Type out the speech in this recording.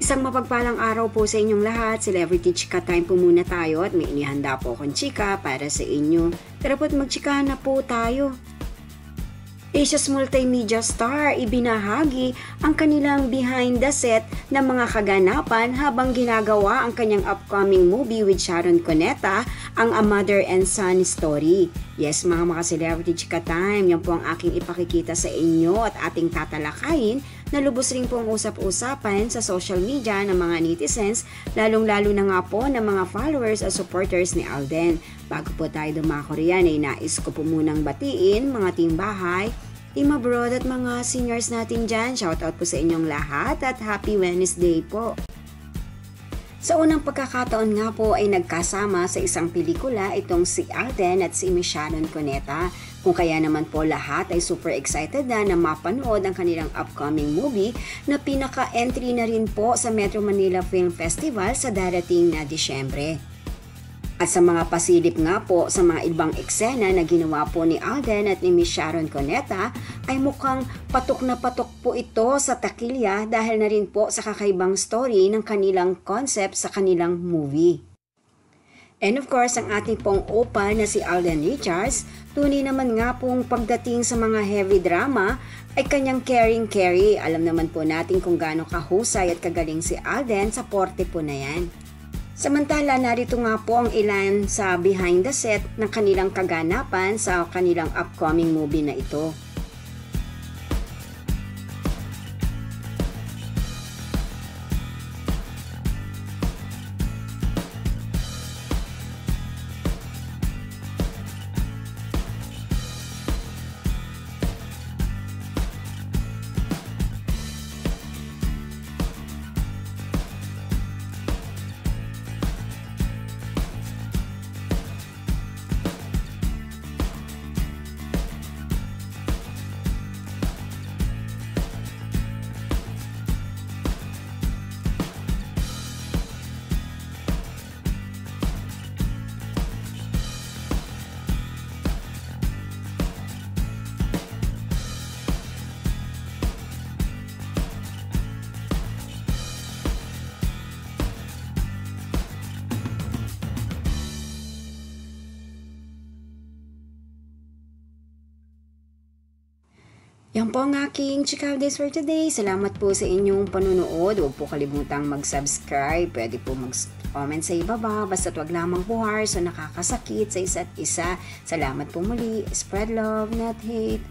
Isang mapagpalang araw po sa inyong lahat. Celebrity Chika Time po muna tayo at may inihanda po akong chika para sa inyo. Tara po't magchika na po tayo. Asia's multimedia star ibinahagi ang kanilang behind the set ng mga kaganapan habang ginagawa ang kanyang upcoming movie with Sharon Cuneta, ang A Mother and Son Story. Yes mga celebrity chika time, yan po ang aking ipakikita sa inyo at ating tatalakayin na lubos rin pong usap-usapan sa social media ng mga netizens, lalong-lalo na nga po ng mga followers at supporters ni Alden. Bago po tayo dumako riyan ay nais ko po munang batiin mga team bahay, team abroad at mga seniors natin dyan. Shoutout po sa inyong lahat at happy Wednesday po. Sa unang pagkakataon nga po ay nagkasama sa isang pelikula itong si Alden at si Miss Sharon Cuneta. Kung kaya naman po lahat ay super excited na mapanood ang kanilang upcoming movie na pinaka-entry na rin po sa Metro Manila Film Festival sa darating na Disyembre. At sa mga pasilip nga po sa mga ibang eksena na ginawa po ni Alden at ni Miss Sharon Cuneta ay mukhang patok na patok po ito sa takilya dahil na rin po sa kakaibang story ng kanilang concept sa kanilang movie. And of course, ang ating pong opa na si Alden Richards, tunay naman nga pong pagdating sa mga heavy drama ay kanyang caring-carry. Alam naman po natin kung gaano kahusay at kagaling si Alden sa porte po na yan. Samantala, narito nga po ang ilan sa behind the set ng kanilang kaganapan sa kanilang upcoming movie na ito. Yan po ang aking chika days for today. Salamat po sa inyong panunood. Huwag po kalimutang mag-subscribe. Pwede po mag-comment sa ibaba. Basta't wag lamang po harsh o nakakasakit sa isa't isa. Salamat po muli. Spread love, not hate.